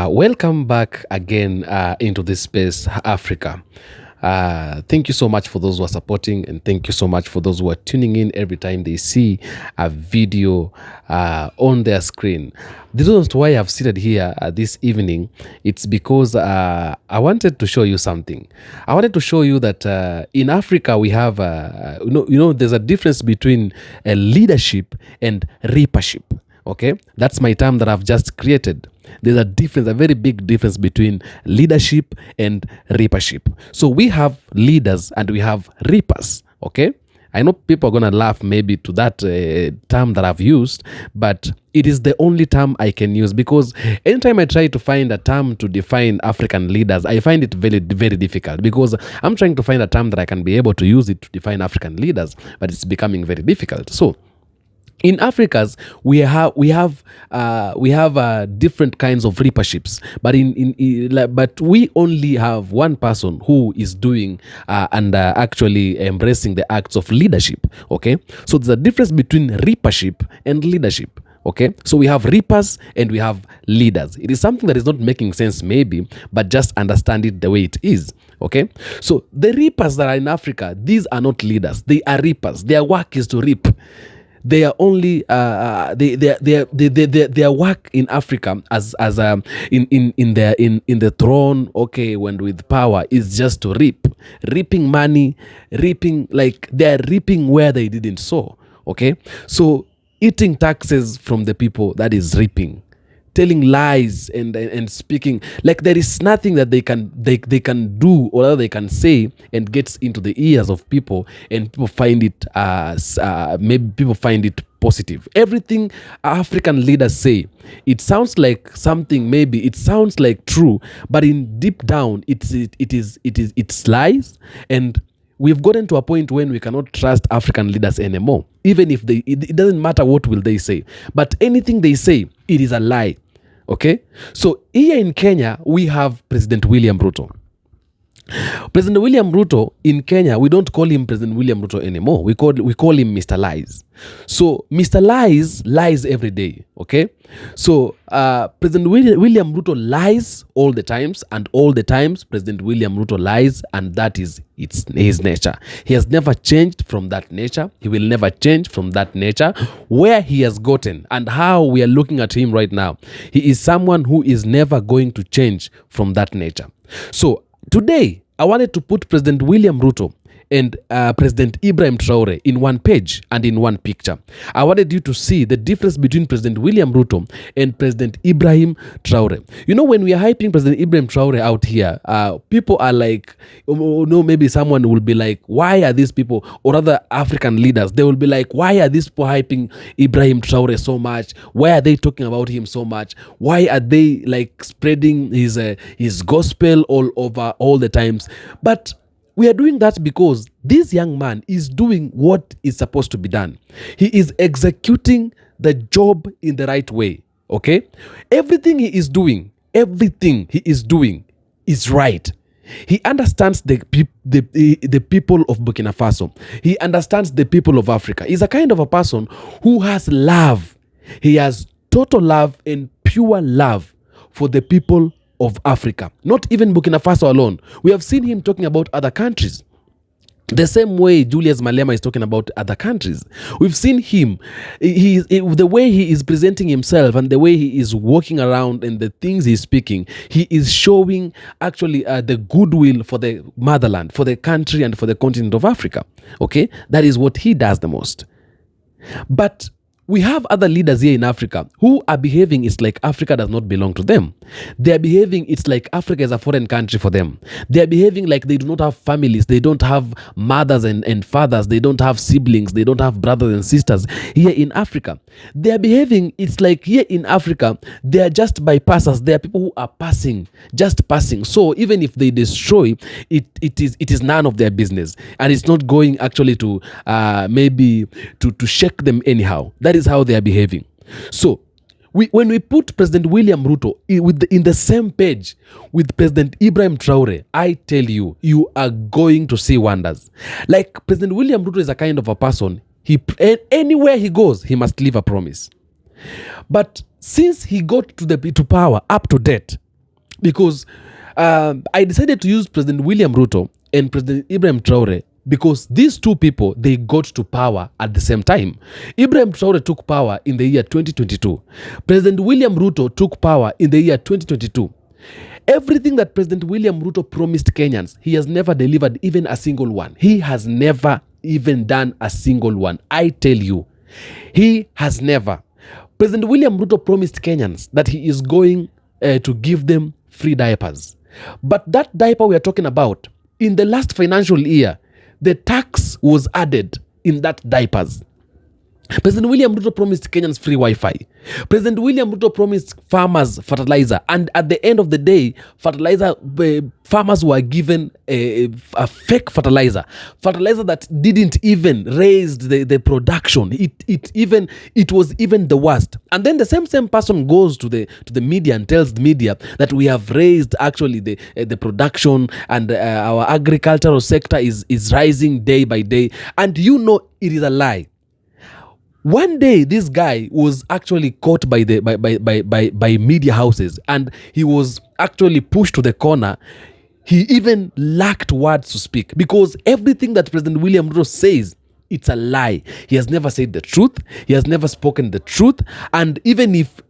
Welcome back again into this space, Africa. Thank you so much for those who are supporting, and thank you so much for those who are tuning in every time they see a video on their screen. The reason why I've seated here this evening, it's because I wanted to show you something. I wanted to show you that in Africa we have, there's a difference between leadership and reapership. Okay, that's my term that I've just created. There's a difference, a very big difference between leadership and reapership. So we have leaders and we have reapers. Okay, I know people are going to laugh maybe to that term that I've used, but it is the only term I can use, because anytime I try to find a term to define African leaders, I find it very, very difficult, because I'm trying to find a term that I can be able to use it to define African leaders, but it's becoming very difficult. So in Africa's, we have different kinds of reaperships, but but we only have one person who is doing and actually embracing the acts of leadership. Okay, so there's a difference between reapership and leadership. Okay, so we have reapers and we have leaders. It is something that is not making sense maybe, but just understand it the way it is. Okay, so the reapers that are in Africa, these are not leaders, they are reapers. Their work is to reap. They are only their work in Africa as in the throne, okay, when with power, is just to reaping money, reaping, like they're reaping where they didn't sow. Okay, so eating taxes from the people, that is reaping. Telling lies and speaking, like there is nothing that they can do or that they can say and gets into the ears of people, and people find it maybe people find it positive. Everything African leaders say, it sounds like something, maybe it sounds like true, but in deep down it's lies. And we've gotten to a point when we cannot trust African leaders anymore. Even if it doesn't matter what will they say, but anything they say, it is a lie. Okay, so here in Kenya we have President William Ruto. President William Ruto in Kenya, we don't call him President William Ruto anymore. We call him Mr. Lies. So Mr. Lies lies every day. Okay, so President William Ruto lies all the times, and all the times President William Ruto lies, and that is his nature. He has never changed from that nature. He will never change from that nature. Where he has gotten and how we are looking at him right now, he is someone who is never going to change from that nature. So today, I wanted to put President William Ruto and President Ibrahim Traore in one page and in one picture. I wanted you to see the difference between President William Ruto and President Ibrahim Traore. You know, when we are hyping President Ibrahim Traore out here, people are like, maybe someone will be like, why are these people, or other African leaders, they will be like, why are these people hyping Ibrahim Traore so much? Why are they talking about him so much? Why are they like spreading his gospel all over all the times? But we are doing that because this young man is doing what is supposed to be done. He is executing the job in the right way. Okay? Everything he is doing is right. He understands the people of Burkina Faso. He understands the people of Africa. He's a kind of a person who has love. He has total love and pure love for the people of Africa, not even Burkina Faso alone. We have seen him talking about other countries the same way Julius Malema is talking about other countries. We've seen him, the way he is presenting himself and the way he is walking around and the things he's speaking, he is showing actually the goodwill for the motherland, for the country and for the continent of Africa. Okay, that is what he does the most. But we have other leaders here in Africa who are behaving it's like Africa does not belong to them. They are behaving it's like Africa is a foreign country for them. They are behaving like they do not have families. They don't have mothers and fathers. They don't have siblings. They don't have brothers and sisters here in Africa. They are behaving it's like here in Africa, they are just bypassers. They are people who are just passing. So even if they destroy, it is none of their business. And it's not going actually to maybe to shake them anyhow. That is how they are behaving. So when we put President William Ruto in the same page with President Ibrahim Traore, I tell you, you are going to see wonders. Like President William Ruto is a kind of a person, anywhere he goes, he must leave a promise. But since he got to power up to date, because I decided to use President William Ruto and President Ibrahim Traore because these two people, they got to power at the same time. Ibrahim Traore took power in the year 2022. President William Ruto took power in the year 2022. Everything that President William Ruto promised Kenyans, he has never delivered even a single one. He has never even done a single one. I tell you, he has never. President William Ruto promised Kenyans that he is going to give them free diapers. But that diaper we are talking about, in the last financial year, the tax was added in that diapers. President William Ruto promised Kenyans free Wi-Fi. President William Ruto promised farmers fertilizer. And at the end of the day, farmers were given a fake fertilizer. Fertilizer that didn't even raise the production. It was even the worst. And then the same person goes to the media and tells the media that we have raised actually the production and our agricultural sector is rising day by day. And you know it is a lie. One day, this guy was actually caught by media houses, and he was actually pushed to the corner. He even lacked words to speak because everything that President William Ruto says, it's a lie. He has never said the truth. He has never spoken the truth. And even if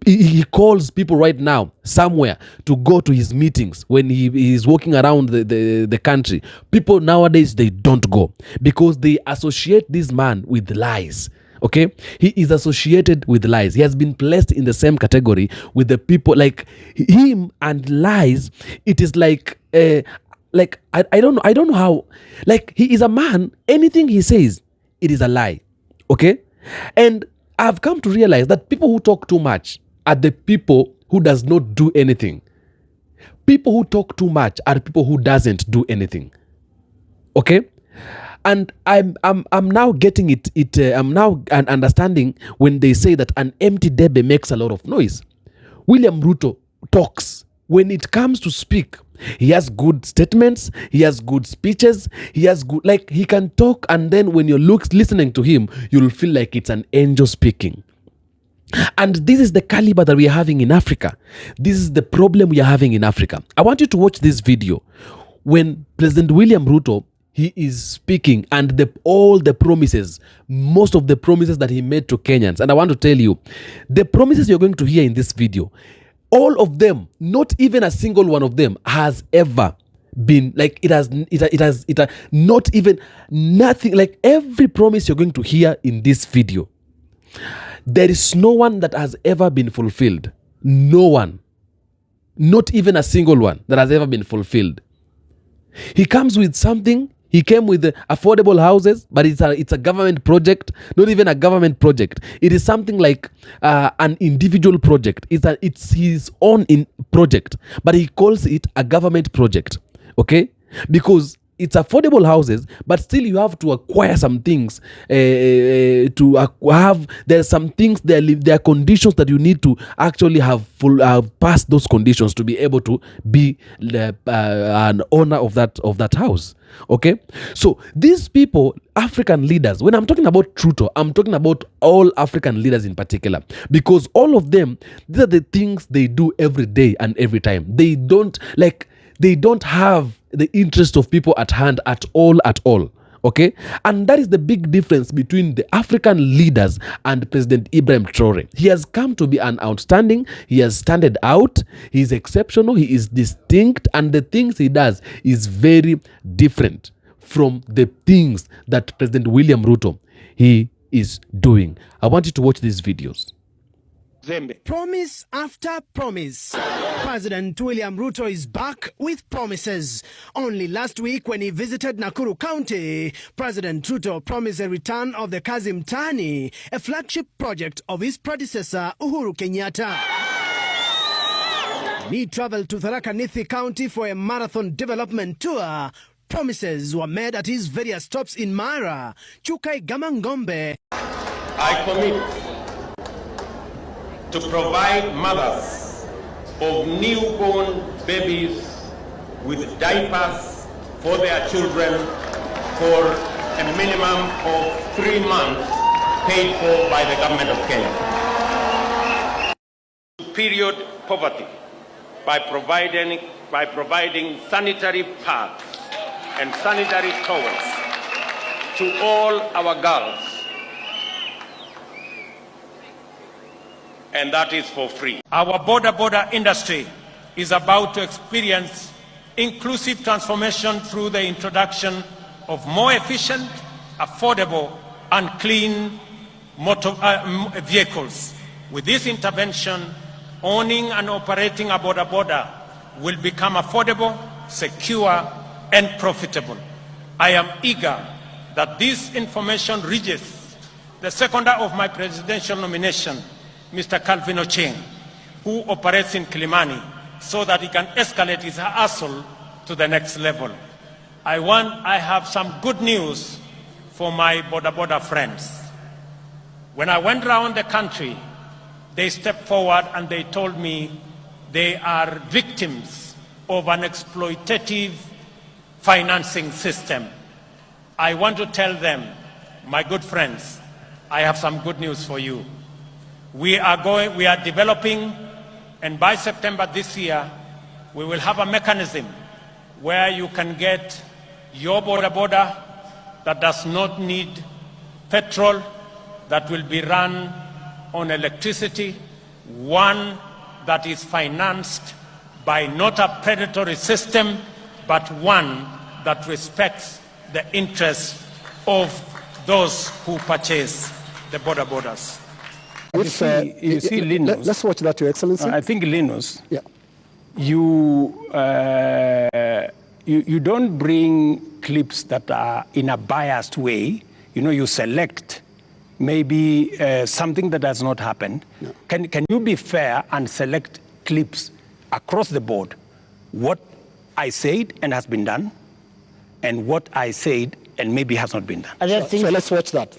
he calls people right now somewhere to go to his meetings when he is walking around the country, people nowadays, they don't go because they associate this man with lies. Okay, he is associated with lies. He has been placed in the same category with the people like him and lies. It is like I don't know how. Like, he is a man. Anything he says, it is a lie. Okay, and I've come to realize that people who talk too much are the people who does not do anything. People who talk too much are people who doesn't do anything. Okay. And I'm now getting it. I'm now understanding when they say that an empty debe makes a lot of noise. William Ruto talks. When it comes to speak, he has good statements. He has good speeches. He has good, like, he can talk, and then when you're listening to him, you'll feel like it's an angel speaking. And this is the caliber that we are having in Africa. This is the problem we are having in Africa. I want you to watch this video when President William Ruto, he is speaking, and all the promises, most of the promises that he made to Kenyans. And I want to tell you, the promises you're going to hear in this video, all of them, not even a single one of them has ever been, like, it has not even nothing, like every promise you're going to hear in this video, there is no one that has ever been fulfilled. No one. Not even a single one that has ever been fulfilled. He comes with something. He came with affordable houses, but it's a government project, not even a government project. It is something like an individual project. It's his own project, but he calls it a government project, okay? Because it's affordable houses, but still you have to acquire some things to have. There's some things, there are conditions that you need to actually have passed those conditions to be able to be an owner of that house. Okay, so these people, African leaders, when I'm talking about Ruto, I'm talking about all African leaders in particular, because all of them, these are the things they do every day and every time. They don't have the interest of people at hand at all. Okay, and that is the big difference between the African leaders and President Ibrahim Traore. He has come to be an outstanding. He has standed out. He is exceptional. He is distinct, and the things he does is very different from the things that President William Ruto he is doing. I want you to watch these videos. Promise after promise. President William Ruto is back with promises. Only last week when he visited Nakuru County, President Ruto promised a return of the Kazi Mtaani, a flagship project of his predecessor Uhuru Kenyatta. When he traveled to Tharaka Nithi County for a marathon development tour, promises were made at his various stops in Mara, Chukai Gamangombe. I commit to provide mothers of newborn babies with diapers for their children for a minimum of 3 months paid for by the government of Kenya. Period poverty by providing sanitary pads and sanitary towels to all our girls. And that is for free. Our border industry is about to experience inclusive transformation through the introduction of more efficient, affordable, and clean vehicles. With this intervention, owning and operating a border will become affordable, secure, and profitable. I am eager that this information reaches the seconder of my presidential nomination, Mr. Calvin Ochieng, who operates in Kilimani, so that he can escalate his hustle to the next level. I have some good news for my border friends. When I went around the country, they stepped forward and they told me they are victims of an exploitative financing system. I want to tell them, my good friends, I have some good news for you. We are developing, and by September this year, we will have a mechanism where you can get your border that does not need petrol, that will be run on electricity, one that is financed by not a predatory system, but one that respects the interests of those who purchase the borders. You see, Linus, let's watch that, Your Excellency. I think, Linus, yeah. You don't bring clips that are in a biased way. You know, you select maybe something that has not happened. No. Can you be fair and select clips across the board? What I said and has been done, and what I said and maybe has not been done. So let's watch that.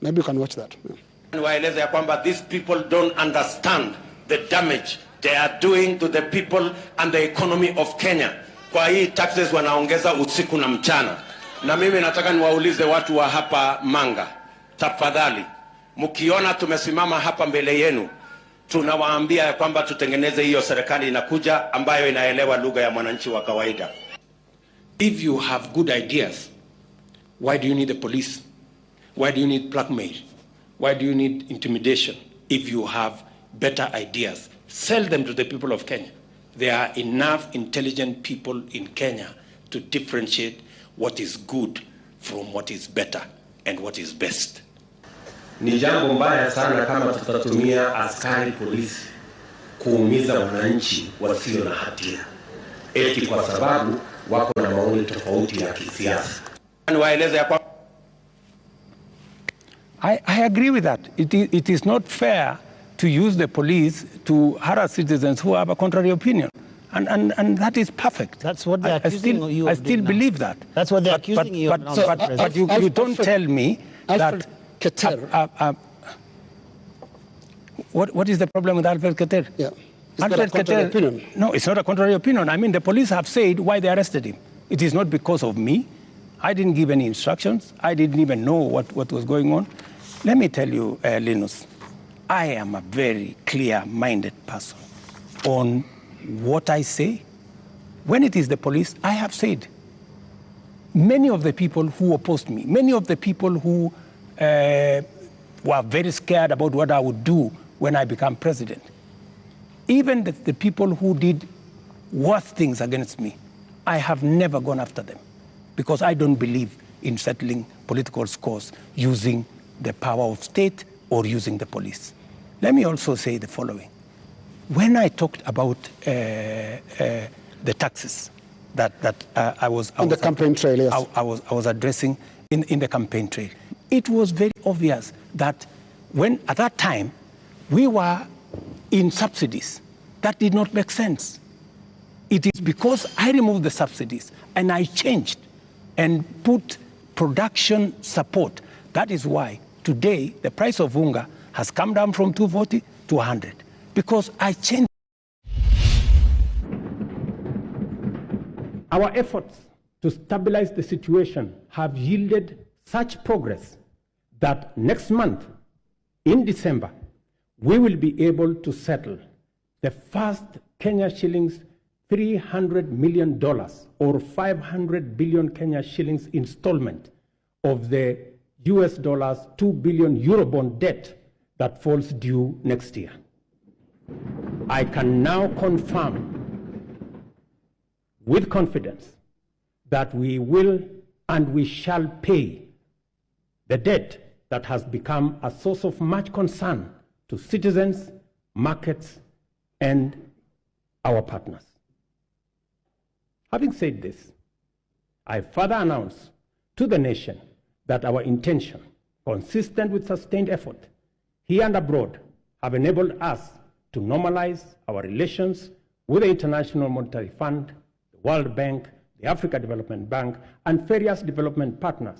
Maybe you can watch that. Yeah. Waeleza ya kwamba these people don't understand the damage they are doing to the people and the economy of Kenya. Kwa hii taxes wanaongeza usiku na mchana. Na mimi nataka niwaulize watu wa hapa Manga, tafadhali, mkiona tumesimama hapa mbele yenu, tunawaambia ya kwamba tutengeneze hiyo serikali inakuja ambayo inaelewa lugha ya mwananchi wa kawaida. If you have good ideas, why do you need the police? Why do you need blackmail? Why do you need intimidation? If you have better ideas, sell them to the people of Kenya. There are enough intelligent people in Kenya to differentiate what is good from what is better and what is best. Ni jambo mbaya sana kama tutatumia askari polisi kuumiza wananchi wasio na hatia, eti kwa sababu wako na maoni tofauti ya kisiasa. I agree with that. It is not fair to use the police to harass citizens who have a contrary opinion. And that is perfect. That's what they're accusing you of. I still believe that. That's what they're accusing you of. But you don't tell me that... What is the problem with Alfred Keter? Yeah. Alfred Keter, no, it's not a contrary opinion. I mean, the police have said why they arrested him. It is not because of me. I didn't give any instructions. I didn't even know what was going on. Let me tell you, Linus, I am a very clear-minded person on what I say. When it is the police, I have said, many of the people who opposed me, many of the people who were very scared about what I would do when I become president, even the people who did worse things against me, I have never gone after them because I don't believe in settling political scores using the power of state or using the police. Let me also say the following. When I talked about the taxes that I was on the campaign trail, yes. I was addressing in the campaign trail, it was very obvious that when at that time we were in subsidies, that did not make sense. It is because I removed the subsidies and I changed and put production support. That is why today the price of unga has come down from 240 to 100, because I changed. Our efforts to stabilize the situation have yielded such progress that next month, in December, we will be able to settle the first Kenya shillings $300 million or 500 billion Kenya shillings installment of the US dollars 2 billion Eurobond debt that falls due next year. I can now confirm with confidence that we will and we shall pay the debt that has become a source of much concern to citizens, markets, and our partners. Having said this, I further announce to the nation that our intention, consistent with sustained effort here and abroad, have enabled us to normalize our relations with the International Monetary Fund, the World Bank, the Africa Development Bank, and various development partners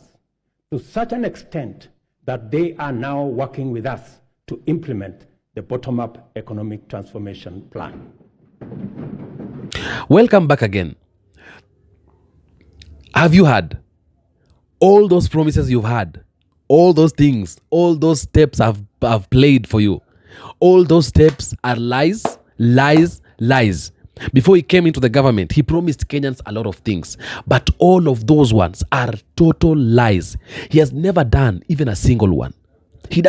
to such an extent that they are now working with us to implement the bottom-up economic transformation plan. Welcome back again. Have you heard all those promises you've had? All those things, all those steps I've played for you. All those steps are lies, lies, lies. Before he came into the government, he promised Kenyans a lot of things. But all of those ones are total lies. He has never done even a single one. He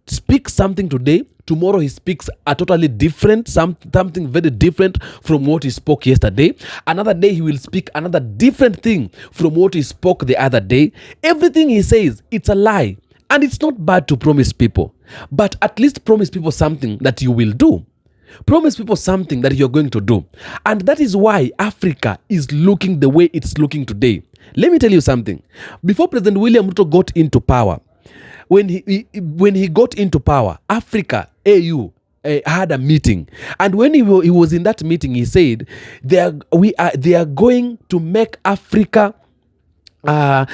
speaks something today, tomorrow he speaks a totally different, something very different from what he spoke yesterday. Another day he will speak another different thing from what he spoke the other day. Everything he says, it's a lie. And it's not bad to promise people, but at least promise people something that you will do. Promise people something that you're going to do. And that is why Africa is looking the way it's looking today. Let me tell you something. Before President William Ruto got into power, when he got into power, Africa, AU, had a meeting. And when he was in that meeting, he said, they are going to make Africa an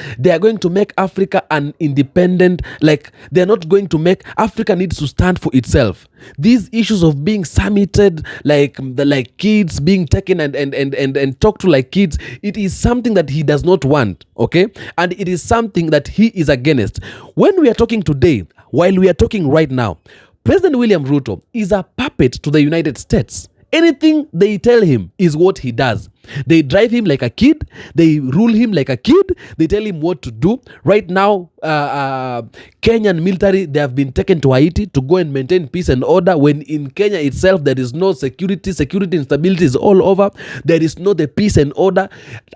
independent, like they're not going to make Africa needs to stand for itself. These issues of being summited like kids being taken and talked to like kids, it is something that he does not want, okay? And it is something that he is against. When we are talking today, while we are talking right now, President William Ruto is a puppet to the United States. Anything they tell him is what he does. They drive him like a kid. They rule him like a kid. They tell him what to do. Right now, Kenyan military, they have been taken to Haiti to go and maintain peace and order, when in Kenya itself, there is no security. Security instability is all over. There is no the peace and order.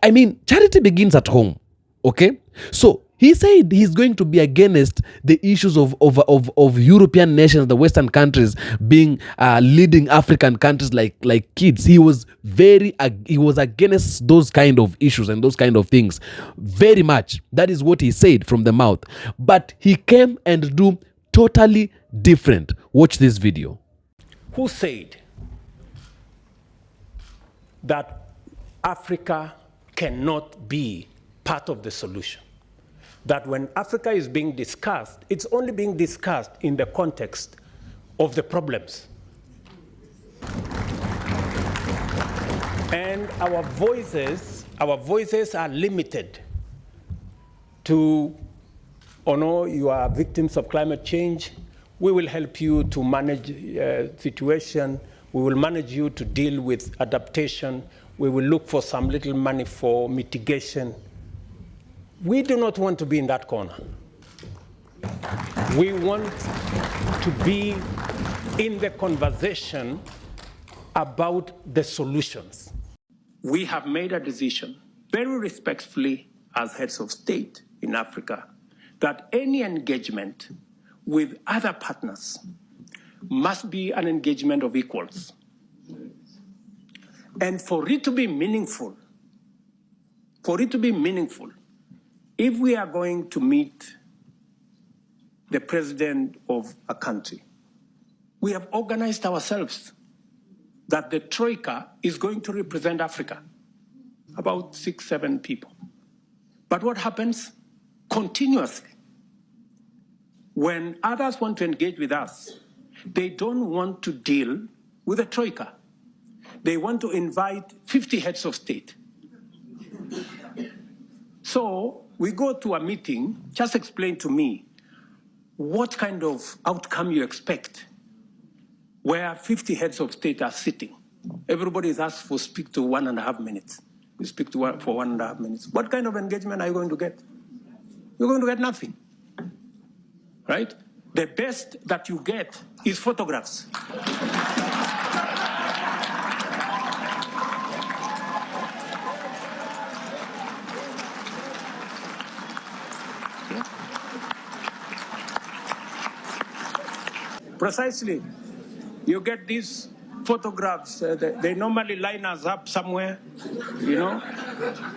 I mean, charity begins at home. Okay? So, he said he's going to be against the issues of European nations, the Western countries being leading African countries like kids. He was against those kind of issues and those kind of things very much. That is what he said from the mouth. But he came and do totally different. Watch this video. Who said that Africa cannot be part of the solution? That when Africa is being discussed, it's only being discussed in the context of the problems. And our voices are limited to, oh no, you are victims of climate change. We will help you to manage situation. We will manage you to deal with adaptation. We will look for some little money for mitigation. We do not want to be in that corner. We want to be in the conversation about the solutions. We have made a decision, very respectfully as heads of state in Africa, that any engagement with other partners must be an engagement of equals. And for it to be meaningful, if we are going to meet the president of a country, we have organized ourselves that the Troika is going to represent Africa, about 6, 7 people. But what happens continuously? When others want to engage with us, they don't want to deal with the Troika. They want to invite 50 heads of state. So we go to a meeting, just explain to me what kind of outcome you expect. where 50 heads of state are sitting. Everybody is asked for speak to 1.5 minutes. You speak to for 1.5 minutes. What kind of engagement are you going to get? You're going to get nothing, right? The best that you get is photographs. Precisely. You get these photographs, they normally line us up somewhere, you know,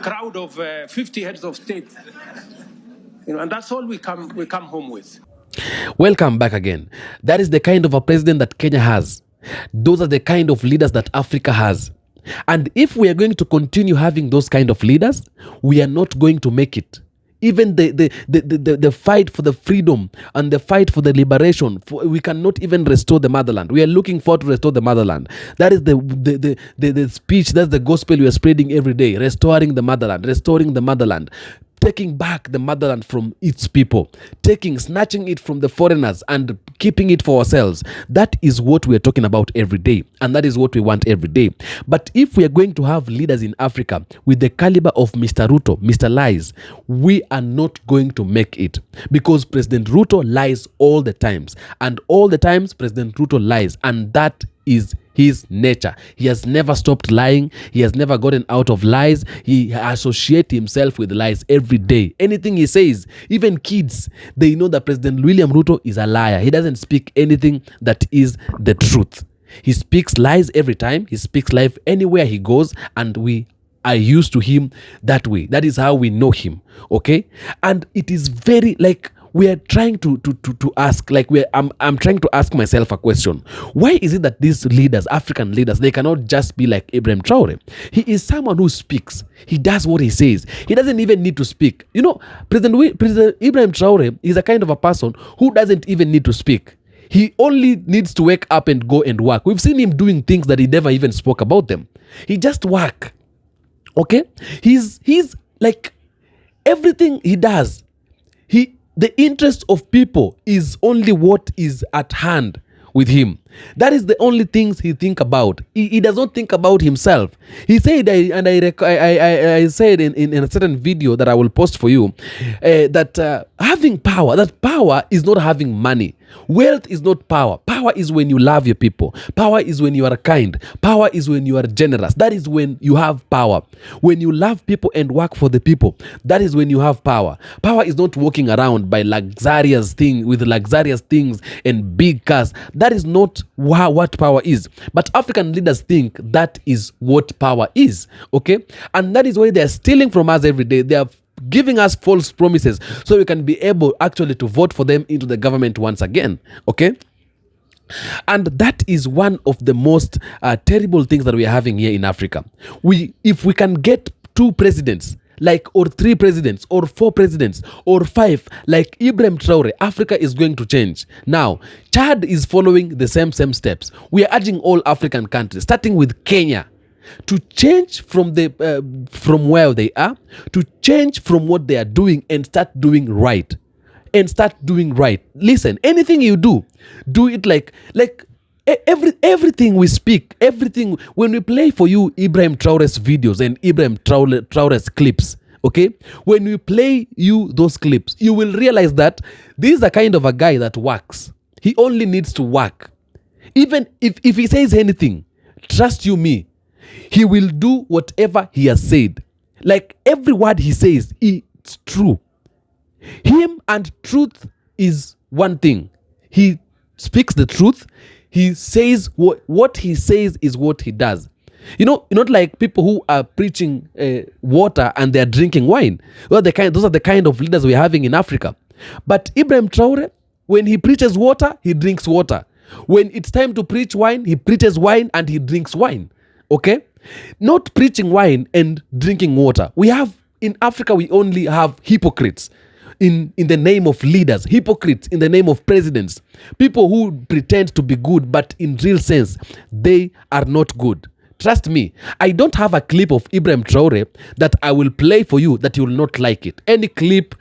crowd of 50 heads of state, you know, and that's all we come home with. Welcome back again. That is the kind of a president that Kenya has. Those are the kind of leaders that Africa has. And if we are going to continue having those kind of leaders, we are not going to make it. Even the fight for the freedom and the fight for the liberation, we cannot even restore the motherland. We are looking forward to restore the motherland. That is the speech, that's the gospel we are spreading every day. Restoring the motherland, restoring the motherland. Taking back the motherland from its people, snatching it from the foreigners and keeping it for ourselves. That is what we are talking about every day, and that is what we want every day. But if we are going to have leaders in Africa with the caliber of Mr. Ruto, Mr. Lies, we are not going to make it, because President Ruto lies all the times, and all the times President Ruto lies, and that is his nature. He has never stopped lying. He has never gotten out of lies. He associates himself with lies every day. Anything he says, even kids, they know that President William Ruto is a liar. He doesn't speak anything that is the truth. He speaks lies every time. He speaks lies anywhere he goes, and we are used to him that way. That is how we know him, okay? And it is very like, we are trying to ask, like I'm trying to ask myself a question. Why is it that these leaders, African leaders, they cannot just be like Ibrahim Traore? He is someone who speaks. He does what he says. He doesn't even need to speak. You know, President Ibrahim Traore is a kind of a person who doesn't even need to speak. He only needs to wake up and go and work. We've seen him doing things that he never even spoke about them. He just work. Okay? He's like, everything he does, the interest of people is only what is at hand with him. That is the only things he think about. He does not think about himself. He said, I said in a certain video that I will post for you, that having power, that power is not having money. Wealth is not power. Power is when you love your people. Power is when you are kind. Power is when you are generous. That is when you have power. When you love people and work for the people, that is when you have power. Power is not walking around by luxurious things and big cars. That is not what power is. But African leaders think that is what power is, okay? And that is why they are stealing from us every day. They are giving us false promises so we can be able actually to vote for them into the government once again, okay? And that is one of the most terrible things that we are having here in Africa. If we can get 2 presidents, like, or 3 presidents, or 4 presidents, or 5, like Ibrahim Traore, Africa is going to change. Now, Chad is following the same steps. We are urging all African countries, starting with Kenya, to change from where they are, to change from what they are doing and start doing right. Listen, anything you do it like everything we speak, everything, when we play for you Ibrahim Traore's videos and Ibrahim Traore's clips, okay, when we play you those clips, you will realize that this is a kind of a guy that works. He only needs to work. Even if he says anything, trust you me, he will do whatever he has said. Like, every word he says, it's true. Him and truth is one thing. He speaks the truth. He says what he says is what he does. You know, not like people who are preaching water and they are drinking wine. Well, those are the kind of leaders we're having in Africa. But Ibrahim Traore, when he preaches water, he drinks water. When it's time to preach wine, he preaches wine and he drinks wine. Okay? Not preaching wine and drinking water. We have, in Africa, we only have hypocrites in the name of leaders, hypocrites in the name of presidents, people who pretend to be good, but in real sense, they are not good. Trust me, I don't have a clip of Ibrahim Traore that I will play for you that you will not like it. Any clip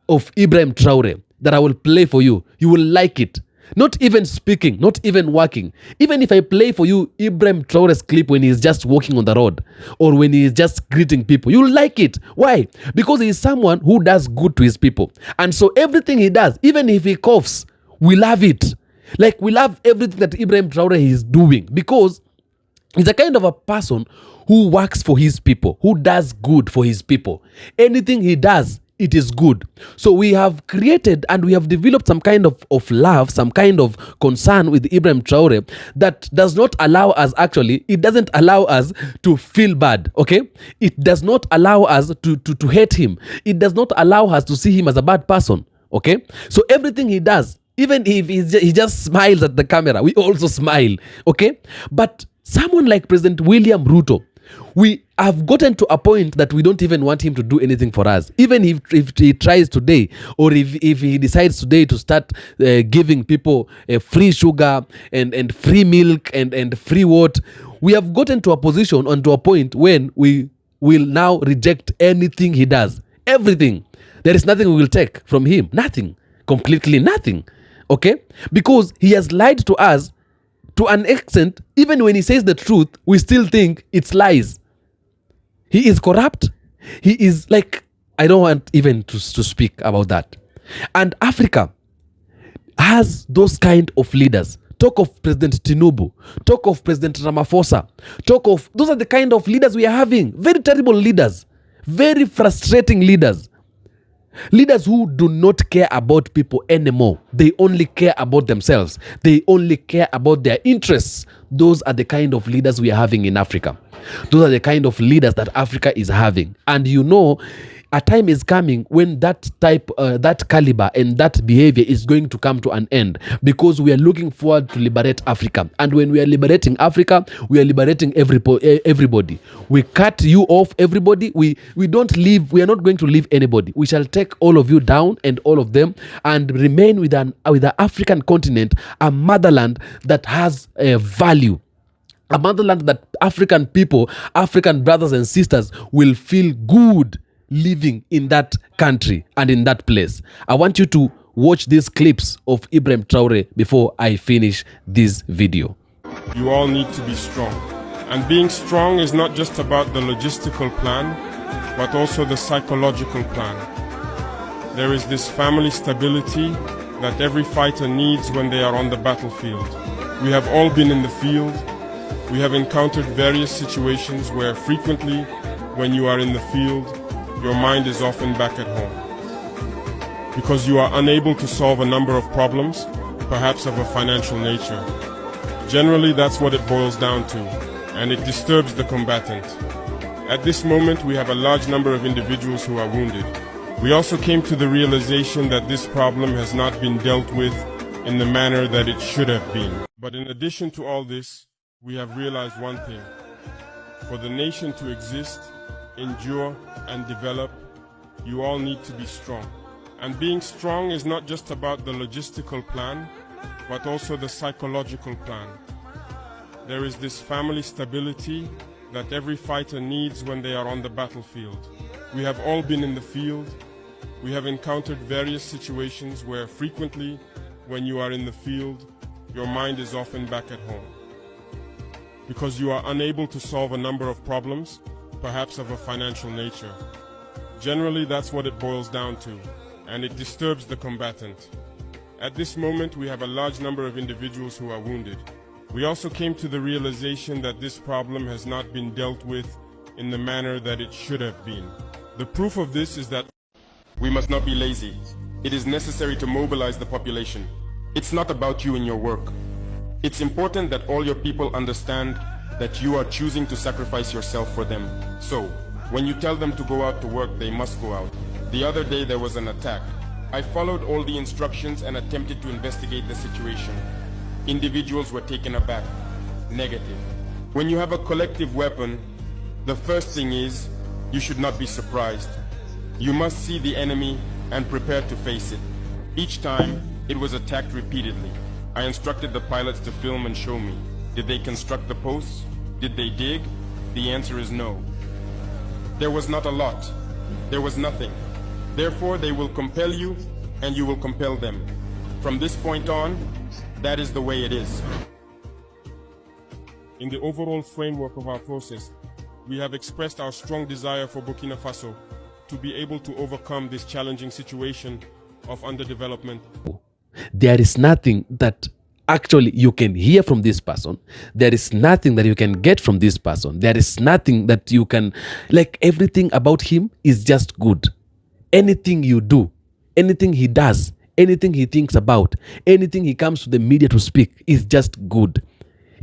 of Ibrahim Traore that I will play for you, you will like it. Not even speaking, not even working. Even if I play for you Ibrahim Traore's clip when he's just walking on the road or when he's just greeting people, you'll like it. Why? Because he's someone who does good to his people. And so everything he does, even if he coughs, we love it. Like we love everything that Ibrahim Traore is doing because he's a kind of a person who works for his people, who does good for his people. Anything he does, it is good. So we have created and we have developed some kind of love, some kind of concern with Ibrahim Traore that does not allow us, actually, it doesn't allow us to feel bad, okay? It does not allow us to hate him. It does not allow us to see him as a bad person, okay? So everything he does, even if he just smiles at the camera, we also smile, okay? But someone like President William Ruto, we have gotten to a point that we don't even want him to do anything for us. Even if he tries today, or if he decides today to start giving people free sugar and free milk and free water, we have gotten to a position and to a point when we will now reject anything he does. Everything. There is nothing we will take from him. Nothing. Completely nothing. Okay? Because he has lied to us to an extent. Even when he says the truth, we still think it's lies. He is corrupt. He is like, I don't want even to speak about that. And Africa has those kind of leaders. Talk of President Tinubu. Talk of President Ramaphosa. Those are the kind of leaders we are having. Very terrible leaders. Very frustrating leaders. Leaders who do not care about people anymore. They only care about themselves. They only care about their interests. Those are the kind of leaders we are having in Africa. Those are the kind of leaders that Africa is having. And you know, a time is coming when that type, that caliber and that behavior is going to come to an end, because we are looking forward to liberate Africa. And when we are liberating Africa, we are liberating everybody. We cut you off, everybody. We don't leave. We are not going to leave anybody. We shall take all of you down and all of them and remain with the African continent, a motherland that has a value. A motherland that African people, African brothers and sisters will feel good living in that country and in that place. I want you to watch these clips of Ibrahim Traore before I finish this video. You all need to be strong. And being strong is not just about the logistical plan, but also the psychological plan. There is this family stability that every fighter needs when they are on the battlefield. We have all been in the field. We have encountered various situations where frequently, when you are in the field, your mind is often back at home, because you are unable to solve a number of problems, perhaps of a financial nature. Generally, that's what it boils down to, and it disturbs the combatant. At this moment, we have a large number of individuals who are wounded. We also came to the realization that this problem has not been dealt with in the manner that it should have been. But in addition to all this, we have realized one thing. For the nation to exist, endure and develop, you all need to be strong. And being strong is not just about the logistical plan, but also the psychological plan. There is this family stability that every fighter needs when they are on the battlefield. We have all been in the field. We have encountered various situations where frequently, when you are in the field, your mind is often back at home, because you are unable to solve a number of problems, perhaps of a financial nature. Generally, that's what it boils down to, and it disturbs the combatant. At this moment, we have a large number of individuals who are wounded. We also came to the realization that this problem has not been dealt with in the manner that it should have been. The proof of this is that we must not be lazy. It is necessary to mobilize the population. It's not about you and your work. It's important that all your people understand that you are choosing to sacrifice yourself for them. So, when you tell them to go out to work, they must go out. The other day there was an attack. I followed all the instructions and attempted to investigate the situation. Individuals were taken aback. Negative. When you have a collective weapon, the first thing is, you should not be surprised. You must see the enemy and prepare to face it. Each time, it was attacked repeatedly. I instructed the pilots to film and show me. Did they construct the posts? Did they dig? The answer is no. There was not a lot. There was nothing. Therefore, they will compel you, and you will compel them. From this point on, that is the way it is. In the overall framework of our process, we have expressed our strong desire for Burkina Faso to be able to overcome this challenging situation of underdevelopment. There is nothing that actually you can hear from this person. There is nothing that you can get from this person. There is nothing that you can, like, everything about him is just good. Anything you do, anything he does, anything he thinks about, anything he comes to the media to speak is just good.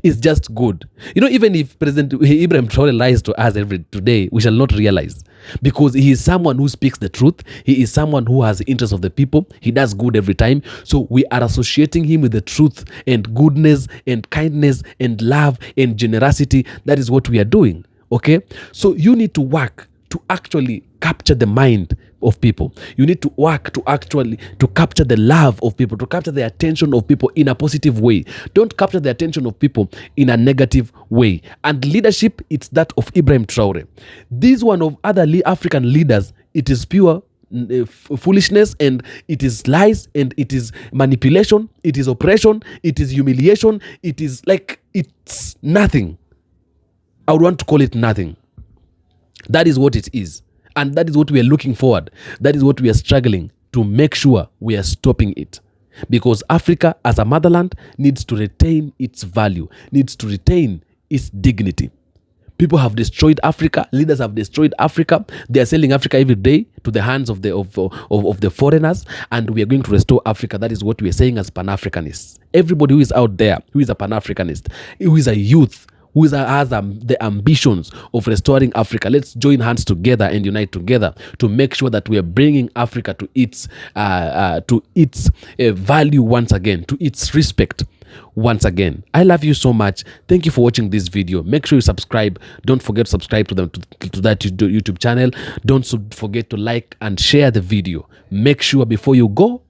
It's just good. You know, even if President Ibrahim Traore lies to us today, we shall not realize, because he is someone who speaks the truth. He is someone who has the interest of the people. He does good every time. So we are associating him with the truth and goodness and kindness and love and generosity. That is what we are doing. Okay? So you need to work to actually capture the mind of people. You need to work to actually to capture the love of people, to capture the attention of people in a positive way. Don't capture the attention of people in a negative way. And leadership, it's that of Ibrahim Traore. This one of other African leaders, it is pure foolishness, and it is lies, and it is manipulation, it is oppression, it is humiliation. It is like, it's nothing. I would want to call it nothing. That is what it is. And that is what we are looking forward. That is what we are struggling to make sure we are stopping it. Because Africa as a motherland needs to retain its value, needs to retain its dignity. People have destroyed Africa. Leaders have destroyed Africa. They are selling Africa every day to the hands of the foreigners. And we are going to restore Africa. That is what we are saying as Pan-Africanists. Everybody who is out there, who is a Pan-Africanist, who is a youth, who has the ambitions of restoring Africa, let's join hands together and unite together to make sure that we are bringing Africa to its value once again, to its respect once again. I love you so much. Thank you for watching this video. Make sure you subscribe. Don't forget to subscribe to that YouTube channel. Don't forget to like and share the video. Make sure before you go,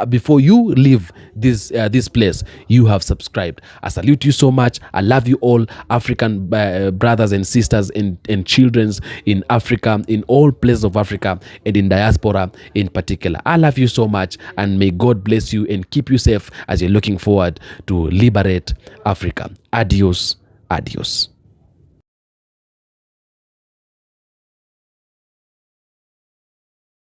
before you leave this place, you have subscribed. I salute you so much. I love you all, African brothers and sisters and children in Africa, in all places of Africa, and in diaspora in particular. I love you so much, and may God bless you and keep you safe as you're looking forward to liberate Africa. Adios, adios.